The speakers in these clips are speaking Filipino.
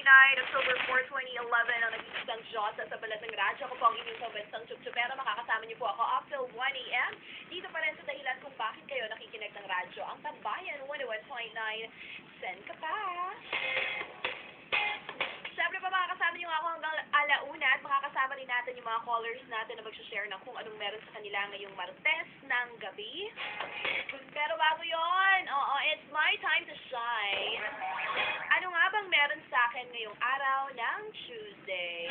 October 4, 2011, ang naging isang Diyosa sa balat ng radyo. Ako po ang inyong pambansang Chupchupera. Makakasama niyo po ako up till 1 a.m. Dito pa rin sa dahilan kung bakit kayo nakikinig ng radyo. Ang Tambayan, 101.9. Send ka pa! Siyempre pa makakasama niyo ako hanggang alauna at makakasama rin natin yung mga callers natin na mag-share ng kung anong meron sa kanila ngayong Martes ng gabi. Pero bago yon, it's my time to shine. Ano nga bang meron sa akin ngayong araw ng Tuesday?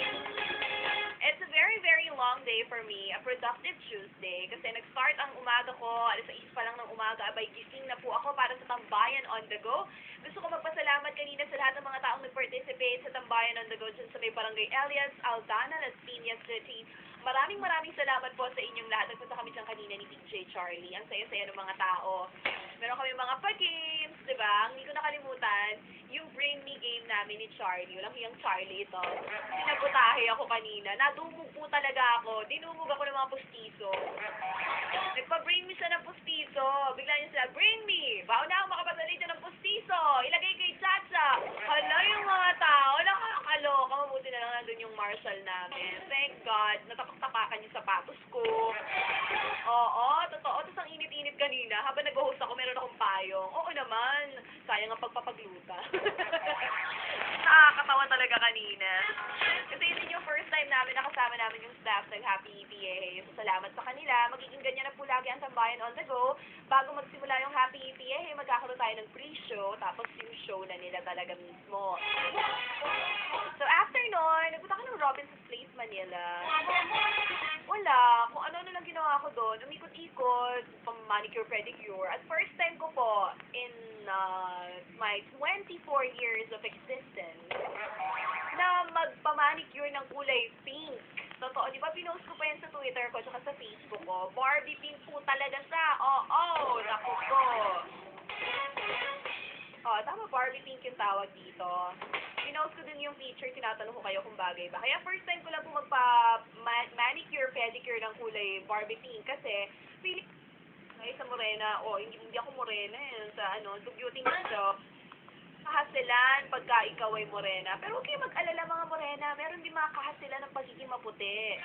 It's a very, very long day for me, a productive Tuesday, kasi nag-start ang umaga ko, alas 6 pa lang ng umaga, abay gising na po ako para sa Tambayan on the Go. Gusto ko magpasalamat kanina sa lahat ng mga taong nag-participate sa Tambayan on the Go dyan sa may Barangay Elias, Aldana, Las Piñas City. Maraming salamat po sa inyong lahat. Nagpunta kami dyan kanina ni DJ Charlie. Ang saya-saya ng mga tao. Meron kami mga pa-games, di ba? Hindi ko nakalimutan yung Bring Me game namin ni Charlie. Walang hiyang Charlie ito. Sinabutahe ako kanina. Nadumog po talaga ako. Dinumog ako ng mga pustiso. Nagpa-bring me siya ng pustiso. Bigla niya sila, bring me! Baon na ako makapadali dyan ng pustiso. Ilagay kay Chacha. Hala yung mga tao. Nakakaloka. Mabuti na lang nandun yung marshal namin. Thank God. Natapak-tapakan yung sapatos ko. Oo, totoo. Tapos ang init-init kanina. Habang nag-host ako, meron akong payong. Oo naman. Sayang ang pagpapagluta. Nakakatawa talaga kanina. Kasi yun yung first time namin nakasama namin yung staff ng Happy EPA. So, salamat sa kanila. Magiging ganyan na po lagi ang Tambayan on the Go. Bago magsimula yung Happy EPA, magkakaroon tayo ng pre-show. Tapos yung show na nila talaga mismo. So, after nun, nagpunta ka ng Robinson's Place, Manila. Wala. Kung ano lang ginawa ko doon. Umikot-ikot, pang manicure, pedicure. At first time ko po in my 24 years of existence na magpa-manicure ng kulay pink. Totoo, di ba pinost ko pa yan sa Twitter ko tsaka sa Facebook ko. Barbie pink po talaga siya. Naku ko. Tama, Barbie pink yung tawag dito. Pinost ko din yung picture, tinatanong ko kayo kung bagay ba. Kaya first time ko lang po magpa-manicure, pedicure ng kulay Barbie pink kasi feeling sa morena, hindi ako morena sa dugyuting gusto. Kahasilan pagka ikaw ay morena. Pero huwag kayo mag-alala mga morena, meron din mga kahasilan ng pagiging maputi.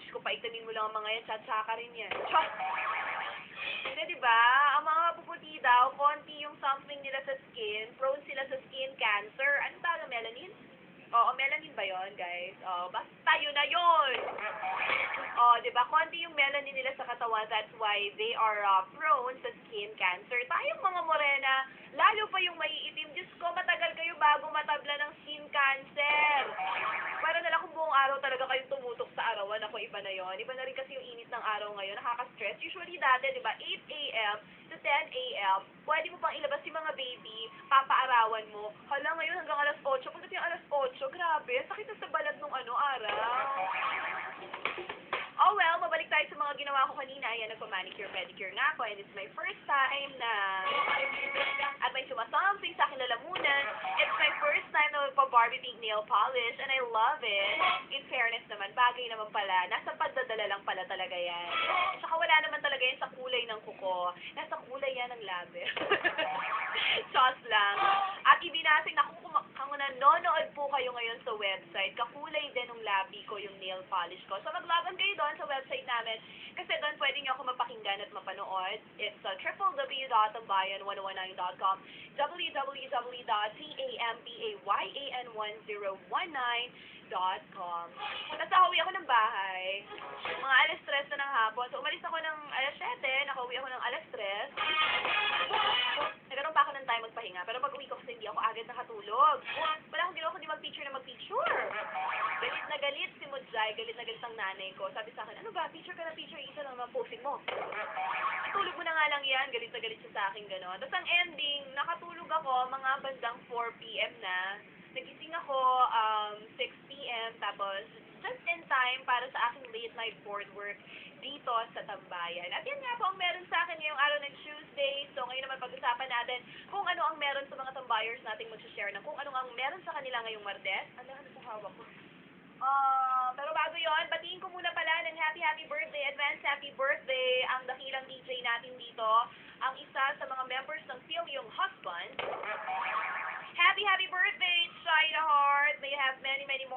Diyos ko, paigtanin mo lang ang mga yan, tsatsaka rin yan. Chok! Hindi, diba? Ang mga mapuputi daw, konti yung something nila sa skin, prone sila sa skin cancer. Anong tawag, melanin? Melanin ba yon, guys? Basta yun na yun! Diba? Konti yung melanin nila sa katawan, that's why they are prone sa skin cancer. Tayong mga morena, lalo pa yung maiitim. Diyos ko, matagal kayo bago matabla ng skin cancer. Para na lang kung buong araw talaga kayong tumutok sa arawan. Ako, iba na yon. Iba na rin kasi yung init ng araw ngayon. Nakaka-stress. Usually dati, diba, 8 a.m. to 10 a.m., pwede mo pang ilabas yung mga baby, papaarawan mo. Hala, ngayon hanggang alas 8. Pagdating alas 8, grabe, sakit na sa balat nung araw. Well, mabalik tayo sa mga ginawa ko kanina. Ayan, nagpa-manicure, pedicure nga ako. And it's my first time na at may sumasamping sa akin lalamunan. It's my first time na magpa-Barbie pink nail polish. And I love it. In fairness naman, bagay naman pala. Nasa pagdadala lang pala talaga yan. Saka wala naman talaga yan sa kulay ng kuko. Nasa kulay yan ng labi. Chos lang. At ibinasing na kung nanonood po kayo ngayon sa website, kakulay din ng labi ko yung nail polish ko. So maglaban kayo doon sa website namin kasi doon pwede nyo ako mapakinggan at mapanood. It's www.tambayan119.com www.tambayan1019.com. Nasahawi ako ng bahay. Mga alas 3 na ng hapon. So umalis ako ng alas 7, nakauwi ako ng alas 3. Nagkaroon pa ako ng time magpahinga. Pero pag uwi ko kasi hindi ako agad nakatulog. Wala akong ginawa kundi mag-picture na mag-picture. Galit na galit si Mujay, galit na galit ang nanay ko. Sabi sa akin, ano ba, picture ka na picture, isa lang naman posing mo. Natulog mo na nga lang yan, galit na galit siya sa akin gano'n. Tapos ang ending, nakatulog ako mga bandang 4 p.m. na. Nagising ako 6 p.m. Tapos just in time para sa aking late night board work dito sa Tambayan. At yan nga po ang meron sa akin ngayong araw ng Tuesday. So ngayon naman pag-usapan natin kung ano ang meron sa mga tambayers nating mag-share ng kung ano ang meron sa kanila ngayong Martes. Ano sa hawak ko? Pero bago yon, batiin ko muna pala ng happy birthday, advance happy birthday ang dakilang DJ natin dito, ang isa sa mga members ng Feel Yung Husband. Happy birthday, Shai Dahar!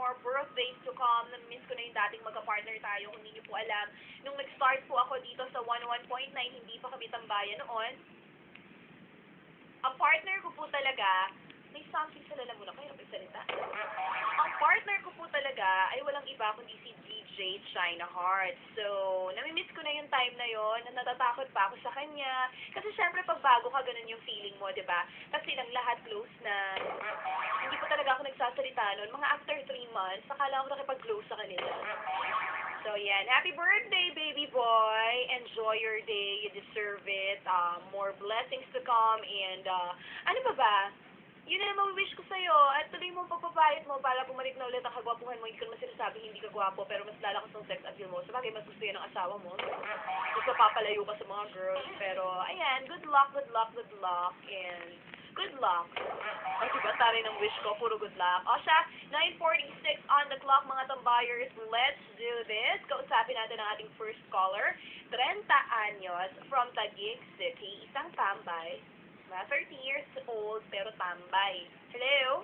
more birthdays to come. Nami-miss ko na yung dating magka-partner tayo. Kung hindi niyo po alam, nung nag-start po ako dito sa 101.9, hindi pa kami tambayan noon. Ang partner ko po talaga, may something sa lalamunan. Kaya magsalita. Ang partner ko po talaga ay walang iba kundi si DJ China Heart. So, nami-miss ko na yung time na yon. Natatakot pa ako sa kanya. Kasi syempre pag bago ka, ganun yung feeling mo, di ba? Kasi lang lahat close na. Hindi po talaga ako nagsasalita noon. Mga after 3 months, akala ko nakipag-close sa kanila. So, yan. Happy birthday, baby boy. Enjoy your day. You deserve it. More blessings to come. And, ano ba? Yun na naman wish ko sa'yo. At tuloy mo ang pagpapayat mo para bumalik na ulit ang kagwapuhan mo. Hindi ko naman sinasabi hindi ka gwapo, pero mas lalakas ang sex appeal mo. Sabagay, mas gusto yan ng asawa mo. Mas mapapalayo ka sa mga girls. Pero, ayan, good luck. And, good luck. Ay, diba, taray ng wish ko, puro good luck. O siya, 9:46 on the clock, mga tambayers. Let's do this. Kausapin natin ang ating first caller. 30 anyos from Taguig City. Isang tambay. 30 years old, pero tambay. Hello?